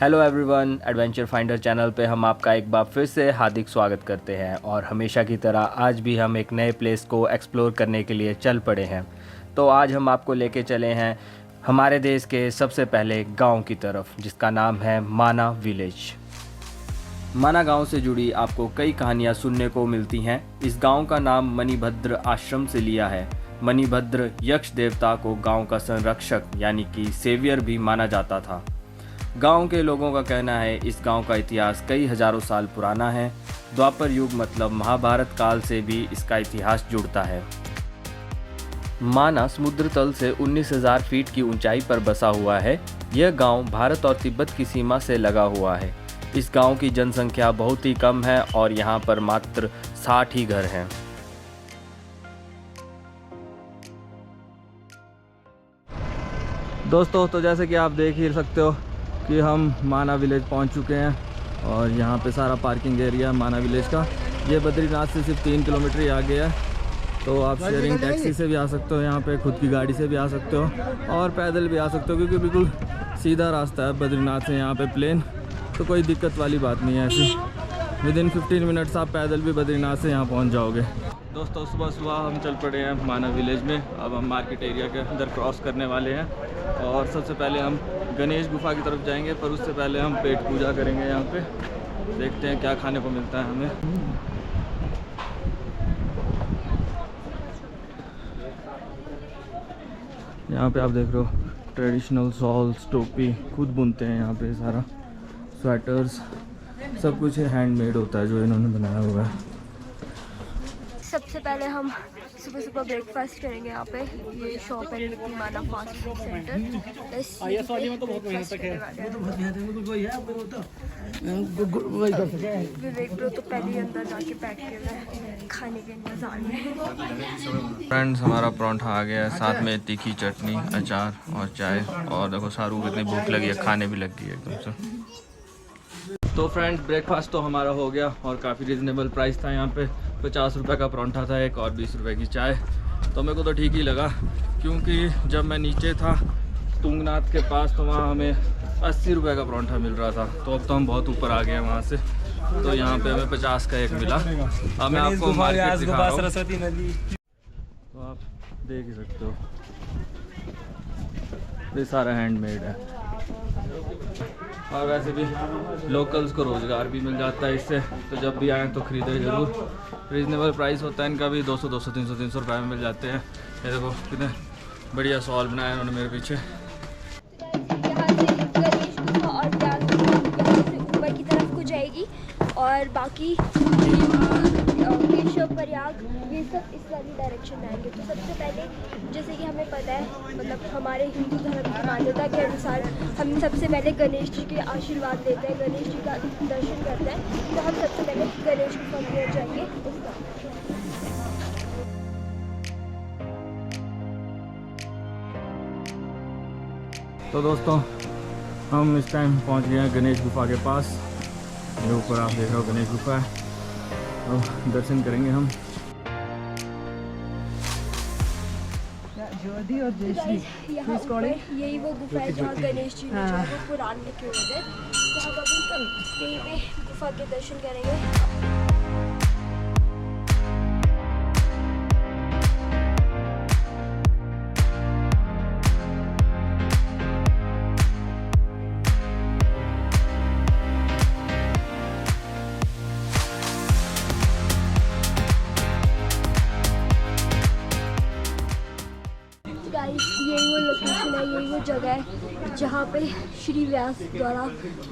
Hello everyone, adventure finder channel पे हम आपका एक बार फिर से हार्दिक स्वागत करते हैं। और हमेशा की तरह आज भी हम एक नए प्लेस को एक्सप्लोर करने के लिए चल पड़े हैं। तो आज हम आपको लेके चले हैं हमारे देश के सबसे पहले गांव की तरफ, जिसका नाम है माना विलेज। माना गांव से जुड़ी आपको कई कहानियां सुनने को मिलती हैं। इस गांव का नाम मणिभद्र आश्रम से लिया है। मणिभद्र यक्ष देवता को गांव का संरक्षक यानी कि सेवियर भी माना जाता था। गांव के लोगों का कहना है इस गांव का इतिहास कई हजारों साल पुराना है। द्वापर युग मतलब महाभारत काल से भी इसका इतिहास जुड़ता है। माना समुद्र तल से 19,000 फीट की ऊंचाई पर बसा हुआ है। यह गांव भारत और तिब्बत की सीमा से लगा हुआ है। इस गांव की जनसंख्या बहुत ही कम है और यहाँ पर मात्र 60 ही घर हैं। दोस्तों, तो जैसे कि आप देख ही सकते हो कि हम माना विलेज पहुंच चुके हैं और यहाँ पे सारा पार्किंग एरिया है माना विलेज का। ये बद्रीनाथ से सिर्फ 3 किलोमीटर ही आगे है। तो आप शेयरिंग टैक्सी से भी आ सकते हो, यहाँ पे खुद की गाड़ी से भी आ सकते हो और पैदल भी आ सकते हो, क्योंकि बिल्कुल सीधा रास्ता है बद्रीनाथ से यहाँ पे प्लेन। तो कोई दिक्कत वाली बात नहीं है ऐसी। विदिन 15 मिनट्स आप पैदल भी बद्रीनाथ से यहाँ पहुँच जाओगे। दोस्तों, सुबह सुबह हम चल पड़े हैं माना विलेज में। अब हम मार्केट एरिया के अंदर क्रॉस करने वाले हैं और सबसे पहले हम गणेश गुफा की तरफ जाएंगे, पर उससे पहले हम पेट पूजा करेंगे। यहाँ पे देखते हैं क्या खाने को मिलता है हमें। यहाँ पे आप देख रहे हो ट्रेडिशनल शॉल्स, टोपी खुद बुनते हैं यहाँ पे। सारा स्वेटर्स सब कुछ हैंडमेड होता है जो इन्होंने बनाया हुआ है। सबसे पहले हम सुबह सुबह ब्रेकफास्ट करेंगे यहाँ पे। ये शॉप है निकी माना फास्ट फूड सेंटर। विवेक ब्रो तो पहले ही अंदर जाके बैठ के हुए खाने के इंतजार में। फ्रेंड्स, हमारा परांठा आ गया है, साथ में तीखी चटनी, अचार और चाय। और देखो सारू को इतनी भूख लगी है, खाने भी लग गई है एकदम से। तो फ्रेंड्स, ब्रेकफास्ट तो हमारा हो गया और काफ़ी रिजनेबल प्राइस था। यहाँ पे 50 रुपये का परांठा था एक और 20 रुपये की चाय। तो मेरे को तो ठीक ही लगा, क्योंकि जब मैं नीचे था तुंगनाथ के पास तो वहाँ हमें 80 रुपये का परांठा मिल रहा था। तो अब तो हम बहुत ऊपर आ गए हैं वहाँ से। तो यहाँ पे हमें 50 का एक मिला। अब मैं आपको मार्केट दिखा रहा हूँ, तो आप देख ही सकते हो ये सारा हैंडमेड है। और वैसे भी लोकल्स को रोज़गार भी मिल जाता है इससे। तो जब भी आएँ तो ख़रीदें ज़रूर। रीज़नेबल प्राइस होता है इनका भी। 200, 300 रुपये में मिल जाते हैं। ये देखो कितने बढ़िया सॉल बनाया उन्होंने मेरे पीछे। ऊपर की तरफ को जाएगी और बाकी केशव प्रयाग ये सब इस वाली डायरेक्शन में आएंगे। तो सबसे पहले जैसे कि हमें पता है, मतलब हमारे हिंदू धर्म की मान्यता के अनुसार हम सबसे पहले गणेश जी के आशीर्वाद लेते हैं, गणेश जी का दर्शन करते हैं। तो हम सबसे पहले गणेश गुफा की ओर जाएंगे। तो दोस्तों, हम इस टाइम पहुंच गए हैं गणेश गुफा के पास। ये ऊपर आप देख रहे हो गणेश गुफा है। अब दर्शन करेंगे हम। यहाँ ऊपर यही वो गुफा है जहाँ गणेश जी ने जो वो पुराण लिखे हुए थे। तो हम अभी यहीं पे गुफा के दर्शन करेंगे। यही वो लोकेशन है, यही वो जगह है जहाँ पे श्री व्यास द्वारा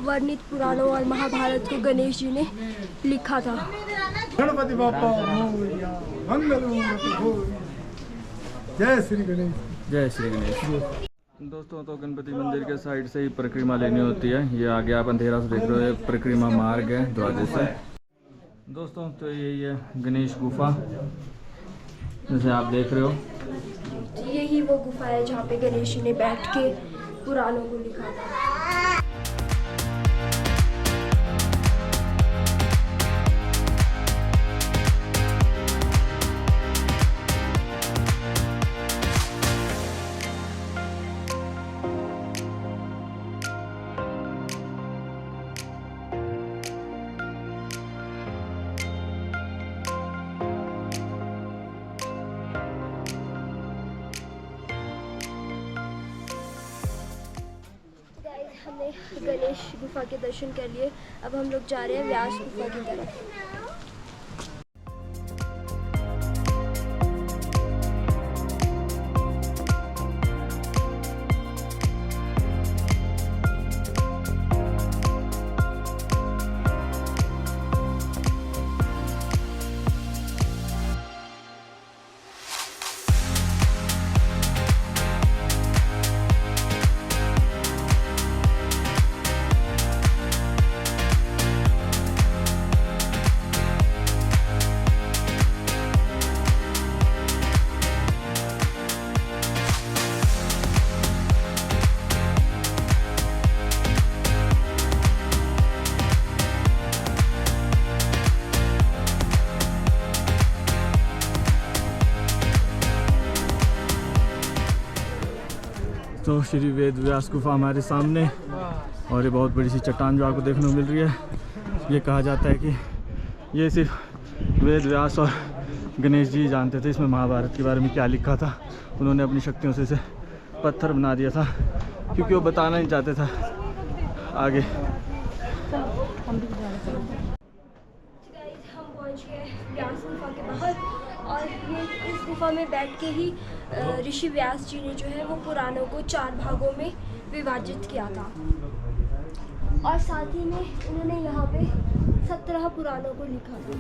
वर्णित पुराणों और महाभारत को गणेश जी ने लिखा था। गणपति बाप्पा मंगल जय श्री गणेश, जय श्री गणेश। दोस्तों, तो गणपति मंदिर के साइड से ही परिक्रमा लेनी होती है। ये आगे आप अंधेरा से देख रहे हो, ये परिक्रमा मार्ग है दरवाजे से। दोस्तों, तो यही है गणेश गुफा जैसे आप देख रहे हो। यही वो गुफा है जहाँ पे गणेश जी ने बैठ के पुराणों को लिखा था। गणेश गुफा के दर्शन कर लिए। अब हम लोग जा रहे हैं व्यास गुफा की तरफ। तो श्री वेद व्यास गुफा हमारे सामने, और ये बहुत बड़ी सी चट्टान जो आपको देखने को मिल रही है। ये कहा जाता है कि ये सिर्फ वेद व्यास और गणेश जी जानते थे इसमें महाभारत के बारे में क्या लिखा था। उन्होंने अपनी शक्तियों से इसे पत्थर बना दिया था, क्योंकि वो बताना नहीं चाहते था आगे। हम पहुंच गए व्यास गुफा के बाहर, और ये इस गुफा में बैठ के ही ऋषि व्यास जी ने जो है वो पुराणों को 4 भागों में विभाजित किया था, और साथ ही में उन्होंने यहाँ पे 17 पुराणों को लिखा था।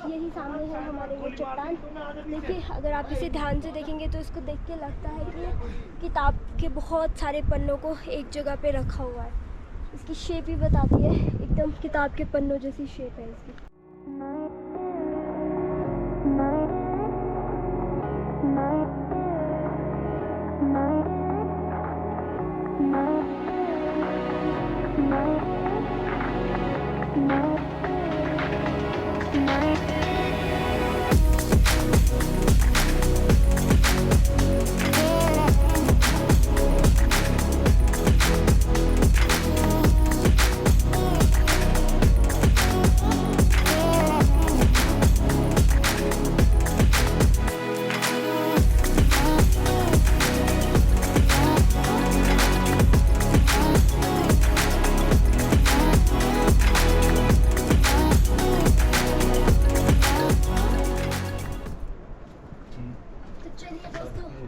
यही सामने है हमारे वो चट्टान। देखिए, अगर आप इसे ध्यान से देखेंगे तो इसको देख के लगता है कि किताब के बहुत सारे पन्नों को एक जगह पे रखा हुआ है। इसकी शेप ही बताती है, एकदम किताब के पन्नों जैसी शेप है इसकी।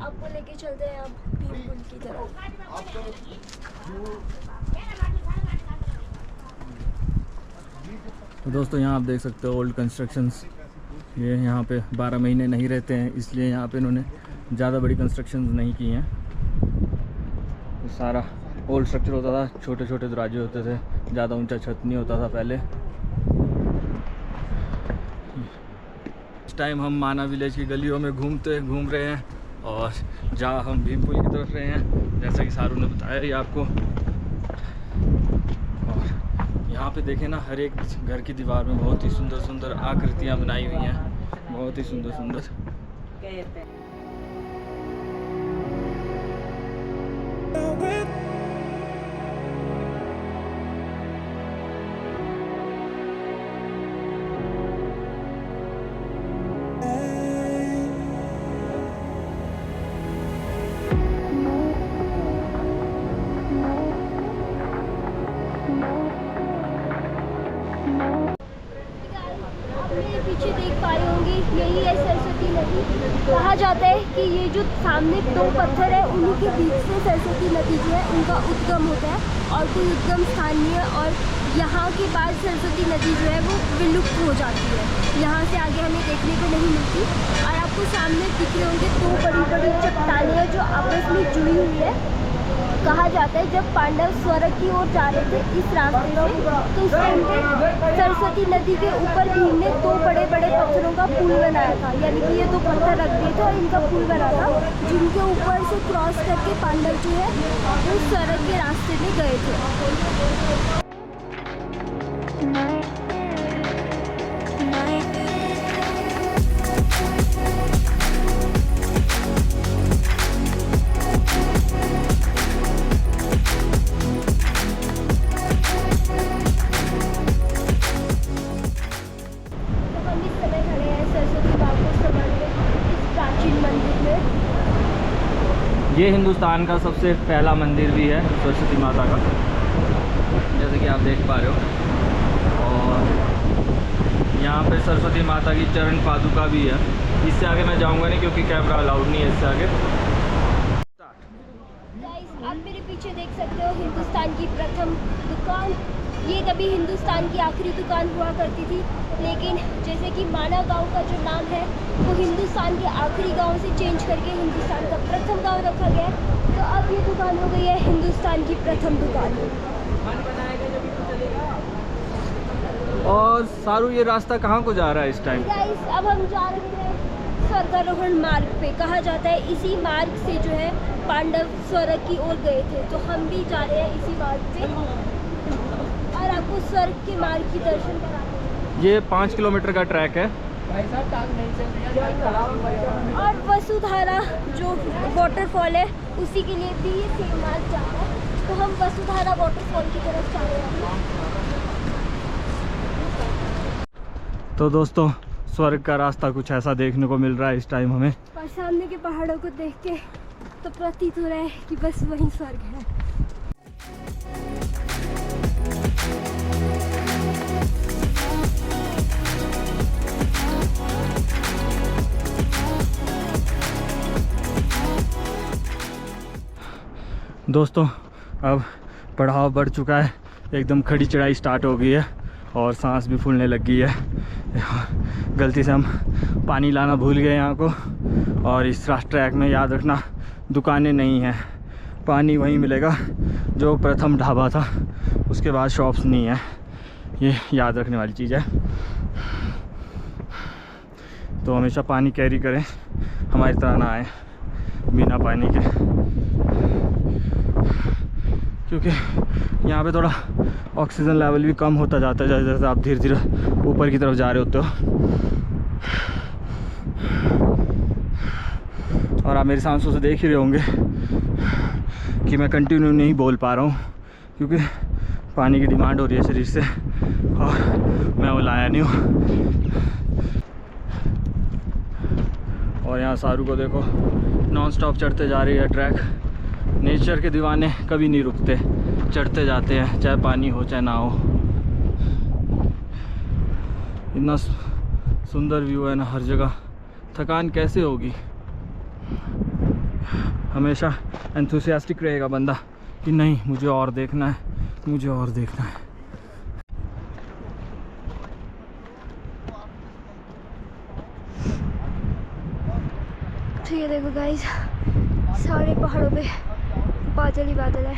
आपको लेके चलते हैं अब भीमकुंड की तरफ। तो दोस्तों, यहाँ आप देख सकते हो ओल्ड कंस्ट्रक्शंस। ये यहाँ पे 12 महीने नहीं रहते हैं, इसलिए यहाँ पे इन्होंने ज़्यादा बड़ी कंस्ट्रक्शंस नहीं की हैं। तो सारा ओल्ड स्ट्रक्चर होता था, छोटे छोटे दरवाजे होते थे, ज़्यादा ऊंचा छत नहीं होता था पहले। इस टाइम हम माना विलेज की गलियों में घूम रहे हैं, और जहाँ हम भीमपुल की तरफ रहे हैं, जैसा कि सारू ने बताया ही आपको। और यहाँ पे देखें ना, हर एक घर की दीवार में बहुत ही सुंदर सुंदर आकृतियाँ बनाई हुई हैं, बहुत ही सुंदर सुंदर। पीछे देख पा रहे होंगे, यही है सरस्वती नदी। कहा जाता है कि ये जो सामने 2 पत्थर है, उन्हीं के बीच से सरस्वती नदी जो है उनका उद्गम होता है, और कोई उद्गम स्थान नहीं है। और यहाँ के बाद सरस्वती नदी जो है वो विलुप्त हो जाती है, यहाँ से आगे हमें देखने को नहीं मिलती। और आपको सामने दिख रहे होंगे 2 बड़ी बड़ी चट्टानें हैं जो आपस में जुड़ी हुई है। कहा जाता है जब पांडव स्वर्ग की ओर जा रहे थे इस रास्ते से, तो उस टाइम पे सरस्वती नदी के ऊपर भीम ने 2 बड़े बड़े पत्थरों का पुल बनाया था, यानी कि ये 2 पत्थर रख दिए थे और इनका पुल बना था, जिनके ऊपर से क्रॉस करके पांडव जो है वो स्वर्ग के रास्ते में गए थे। ये हिंदुस्तान का सबसे पहला मंदिर भी है सरस्वती माता का, जैसे कि आप देख पा रहे हो। और यहाँ पे सरस्वती माता की चरण पादुका भी है। इससे आगे मैं जाऊँगा नहीं क्योंकि कैमरा अलाउड नहीं है इससे आगे। गाइस आप मेरे पीछे देख सकते हो हिंदुस्तान की प्रथम दुकान। ये कभी हिंदुस्तान की आखिरी दुकान हुआ करती थी, लेकिन जैसे कि माना गांव का जो नाम है वो हिंदुस्तान के आखिरी गांव से चेंज करके हिंदुस्तान का प्रथम गांव रखा गया है। तो अब ये दुकान हो गई है हिंदुस्तान की प्रथम दुकान। और सारू, ये रास्ता कहाँ को जा रहा है इस टाइम? गाइस अब हम जा रहे हैं स्वर्गारोहण मार्ग पे। कहा जाता है इसी मार्ग से जो है पांडव स्वर्ग की ओर गए थे, तो हम भी जा रहे हैं इसी मार्ग पे और आपको स्वर्ग के मार्ग की दर्शन कराते हैं। ये 5 किलोमीटर का ट्रैक है। और वसुधारा जो वाटरफॉल है उसी के लिए भी ये सेम मार्ग जा रहा है, तो हम वसुधारा वाटरफॉल की तरफ जा रहे हैं। तो दोस्तों, स्वर्ग का रास्ता कुछ ऐसा देखने को मिल रहा है इस टाइम हमें। और सामने के पहाड़ों को देख के तो प्रतीत हो रहा है कि बस वही स्वर्ग है। दोस्तों, अब पड़ाव बढ़ चुका है, एकदम खड़ी चढ़ाई स्टार्ट हो गई है और सांस भी फूलने लग गई है। गलती से हम पानी लाना भूल गए यहाँ को। और इस ट्रैक में याद रखना, दुकानें नहीं हैं, पानी वहीं मिलेगा जो प्रथम ढाबा था, उसके बाद शॉप्स नहीं है। ये याद रखने वाली चीज़ है। तो हमेशा पानी कैरी करें, हमारी तरह ना आए बिना पानी के, क्योंकि यहाँ पे थोड़ा ऑक्सीजन लेवल भी कम होता जाता है जैसे जैसे आप धीरे धीरे ऊपर की तरफ जा रहे होते हो। और आप मेरी सांसों से देख ही रहे होंगे कि मैं कंटिन्यू नहीं बोल पा रहा हूँ, क्योंकि पानी की डिमांड हो रही है शरीर से और मैं वो लाया नहीं हूँ। और यहाँ सारू को देखो, नॉन स्टॉप चढ़ते जा रही है ट्रैक। नेचर के दीवाने कभी नहीं रुकते, चढ़ते जाते हैं, चाहे पानी हो चाहे ना हो। इतना सुंदर व्यू है ना हर जगह, थकान कैसे होगी। हमेशा एंथुसियास्टिक रहेगा बंदा कि नहीं मुझे और देखना है, मुझे और देखना है। तो ये देखो गाइस, सारे पहाड़ों पे बादल ही बादल है।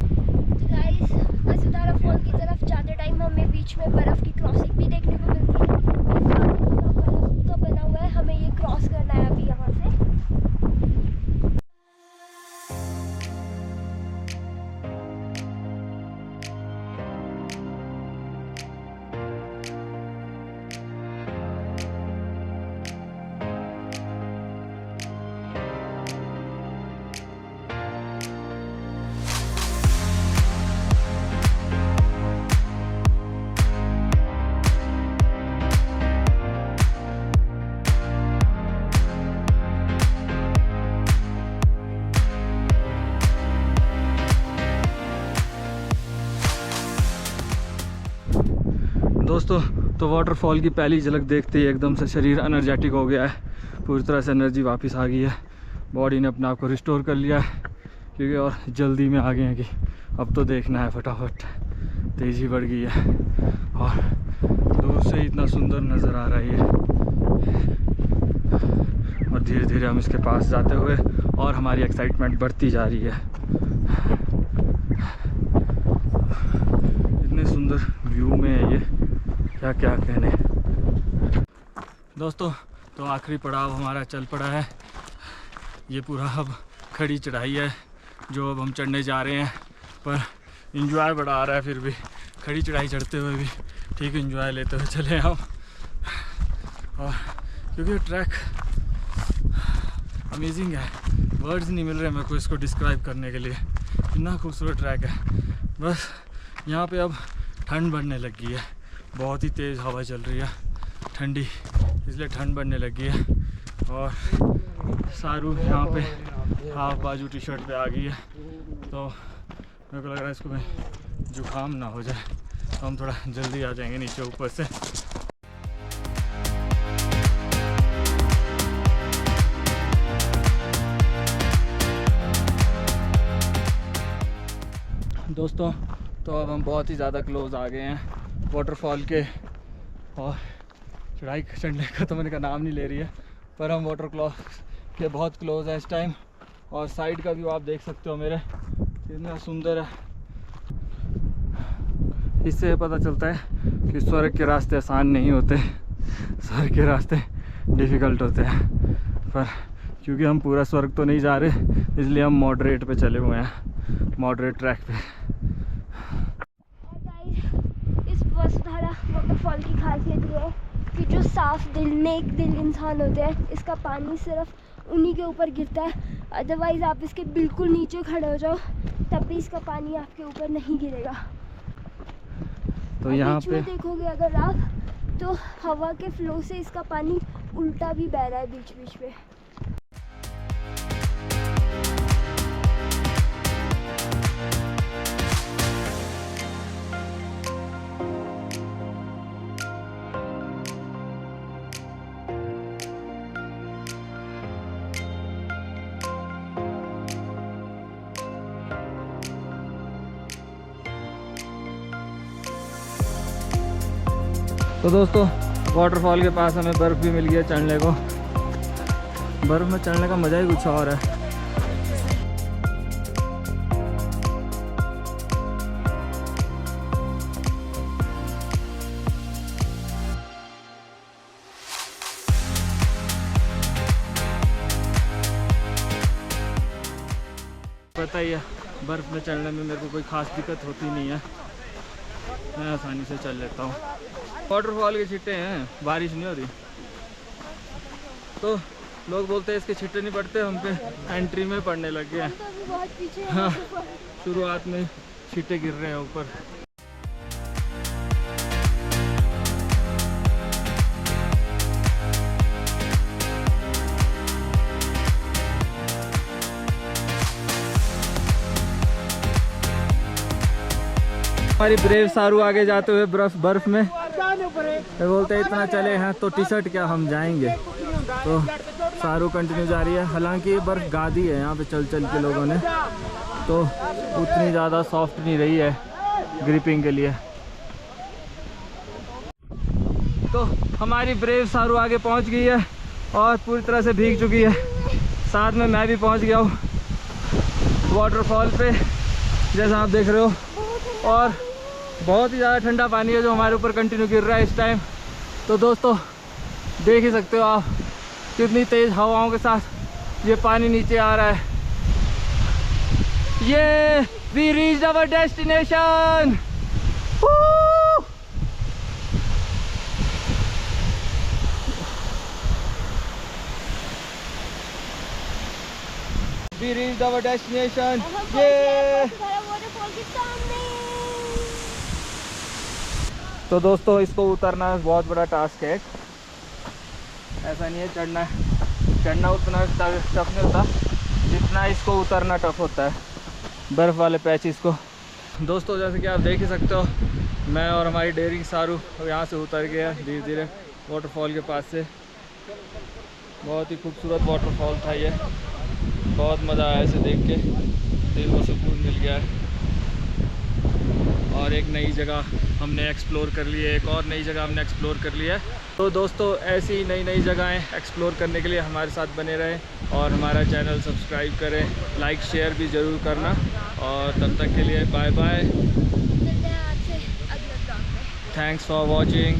तो गाइस वसुधारा फॉल की तरफ जाते टाइम हमें बीच में बर्फ़ की क्रॉसिंग भी देखने को मिलती है। बर्फ़ का बना हुआ है, हमें ये क्रॉस करना है अभी यहाँ से। दोस्तों, तो वाटरफॉल की पहली झलक देखते ही एकदम से शरीर एनर्जेटिक हो गया है, पूरी तरह से एनर्जी वापस आ गई है। बॉडी ने अपने आप को रिस्टोर कर लिया है, क्योंकि और जल्दी में आ गए हैं कि अब तो देखना है फटाफट। तेज़ी बढ़ गई है और दूर से इतना सुंदर नज़र आ रही है। और धीरे धीरे हम इसके पास जाते हुए और हमारी एक्साइटमेंट बढ़ती जा रही है। इतने सुंदर व्यू में है ये, क्या क्या कहने। दोस्तों, तो आखिरी पड़ाव हमारा चल पड़ा है। ये पूरा अब खड़ी चढ़ाई है जो अब हम चढ़ने जा रहे हैं, पर इंजॉय बड़ा आ रहा है। फिर भी खड़ी चढ़ाई चढ़ते हुए भी ठीक इंजॉय लेते हुए चले हम। और क्योंकि ट्रैक अमेजिंग है, वर्ड्स नहीं मिल रहे मेरे को इसको डिस्क्राइब करने के लिए, इतना खूबसूरत ट्रैक है। बस यहाँ पे अब ठंड बढ़ने लगी है, बहुत ही तेज़ हवा चल रही है ठंडी, इसलिए ठंड बढ़ने लगी है। और सारू यहाँ पे हाफ बाजू टी शर्ट पे आ गई है, तो मेरे को लग रहा है इसको कहीं जुकाम ना हो जाए, तो हम थोड़ा जल्दी आ जाएंगे नीचे ऊपर से। दोस्तों तो अब हम बहुत ही ज़्यादा क्लोज आ गए हैं वाटरफॉल के, और चढ़ाई चढ़ने का तो मैंने का नाम नहीं ले रही है, पर हम वाटरफॉल के बहुत क्लोज है इस टाइम। और साइड का व्यू आप देख सकते हो मेरे, कितना सुंदर है। इससे पता चलता है कि स्वर्ग के रास्ते आसान नहीं होते, स्वर्ग के रास्ते डिफ़िकल्ट होते हैं। पर क्योंकि हम पूरा स्वर्ग तो नहीं जा रहे, इसलिए हम मॉडरेट पे चले हुए हैं, मॉडरेट ट्रैक पे। इस वसुधारा वाटरफॉल की खासियत ये है कि जो साफ दिल नेक दिल इंसान होते हैं, इसका पानी सिर्फ उन्हीं के ऊपर गिरता है। अदरवाइज़ आप इसके बिल्कुल नीचे खड़े हो जाओ तब भी इसका पानी आपके ऊपर नहीं गिरेगा। तो यहाँ पे देखोगे अगर आप, तो हवा के फ्लो से इसका पानी उल्टा भी बह रहा है बीच बीच में। तो दोस्तों वाटरफॉल के पास हमें बर्फ़ भी मिल गया चढ़ने को। बर्फ़ में चढ़ने का मज़ा ही कुछ और है। पता ही है बर्फ़ में चढ़ने में मेरे को कोई ख़ास दिक्कत होती नहीं है, मैं आसानी से चल लेता हूँ। वाटरफॉल के छिट्टे हैं, बारिश नहीं हो रही तो लोग बोलते हैं इसके छिट्टे नहीं पड़ते, हम पे एंट्री में पड़ने लग गए हैं। हाँ, शुरुआत में छिट्टे गिर रहे हैं ऊपर। हमारी ब्रेव सारू आगे जाते हुए बर्फ में तो बोलते हैं इतना चले हैं तो टी शर्ट क्या हम जाएंगे, तो सारू कंटिन्यू जा रही है। हालांकि बर्फ़ गादी है यहाँ पे चल चल के लोगों ने, तो उतनी ज़्यादा सॉफ्ट नहीं रही है ग्रिपिंग के लिए। तो हमारी ब्रेव सारू आगे पहुँच गई है और पूरी तरह से भीग चुकी है। साथ में मैं भी पहुँच गया हूँ वाटरफॉल पे, जैसा आप देख रहे हो। और बहुत ही ज़्यादा ठंडा पानी है जो हमारे ऊपर कंटिन्यू गिर रहा है इस टाइम। तो दोस्तों देख ही सकते हो आप कितनी तेज़ हवाओं के साथ ये पानी नीचे आ रहा है। ये we reached our destination. We reached our destination. ये तो दोस्तों इसको उतरना बहुत बड़ा टास्क है, ऐसा नहीं है चढ़ना उतना टफ नहीं होता जितना इसको उतरना टफ होता है बर्फ़ वाले पैचेस को। दोस्तों जैसे कि आप देख ही सकते हो, मैं और हमारी डेयरिंग सारू यहाँ से उतर गया धीरे धीरे वाटरफॉल के पास से। बहुत ही खूबसूरत वाटरफॉल था ये, बहुत मज़ा आया इसे देख के, दिल को सुकून मिल गया है। और एक नई जगह हमने एक्सप्लोर कर ली है, एक और नई जगह हमने एक्सप्लोर कर ली है। तो दोस्तों ऐसी ही नई नई जगहें एक्सप्लोर करने के लिए हमारे साथ बने रहें और हमारा चैनल सब्सक्राइब करें, लाइक शेयर भी ज़रूर करना। और तब तक के लिए bye bye, thanks for watching.